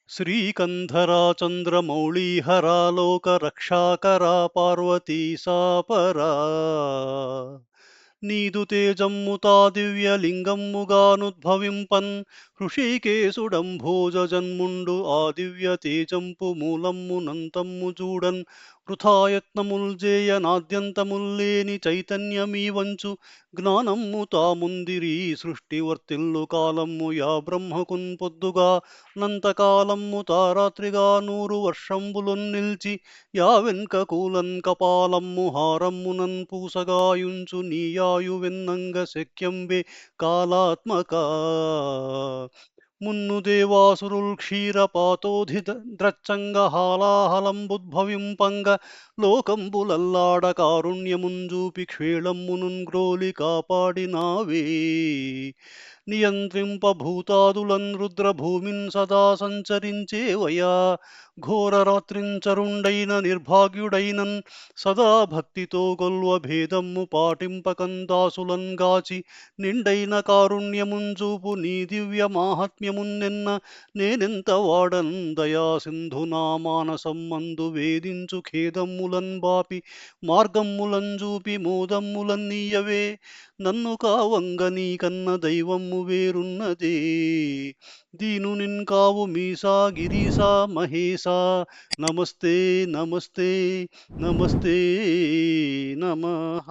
శ్రీకంధరా చంద్రమౌళీహరా లోకరక్షాకరా పార్వతీ సాపరా నీదు తేజమ్ముతా దివ్యలింగమ్ముగానుద్భవింపన్ హృషీకేశుడంభోజ జన్ముండు ఆ దివ్య తేజంపు మూలమ్మునంతమ్ము చూడన్ వృథాయత్నముల్జేయ నాద్యంతముల్లేని చైతన్యమీవంచు జ్ఞానమ్ము తాముందిరీ సృష్టి వర్తిల్లు కాలమ్ము యా బ్రహ్మకున్ పొద్దుగా నంతకాలమ్ము తారాత్రిగా 100 వర్షంబులొన్ నిల్చి యా వెన్క కూలన్ కపాలమ్ము హారమ్మునన్ పూసగాయుంచు నీయాయువెన్నంగ శక్యంబే కాలాత్మక మున్ను దేవాసురుల్ క్షీరపాతోధి ద్రచ్చంగ హాలాహలంబుద్భవింపంగ లోకంబులల్లాడ కారుణ్యముంజూపి క్షేళమ్మునున్ గ్రోలి కాపాడినావే నియంత్రింప భూతాదులన్ రుద్రభూమిన్ సదా సంచరించేవయా ఘోర రాత్రించరుండైన నిర్భాగ్యుడైనన్ సదా భక్తితో గొల్వ భేదమ్ము పాటింపకన్ దాసులన్ గాచి నిండైన కారుణ్యముంజూపు నీ దివ్య మాహాత్మ్యమున్నెన్న నేనెంత వాడన్ దయా సింధునా మానసమ్మందు వేదించు ఖేదమ్ములన్ బాపి మార్గమ్ములంజూపి మోదమ్ములన్నీయవే నన్ను కావంగ నీకన్న దైవమ్ము వేరున్నదే దీనునిన్ కావు మీసా గిరీసా మహేశా నమస్తే నమస్తే నమస్తే నమః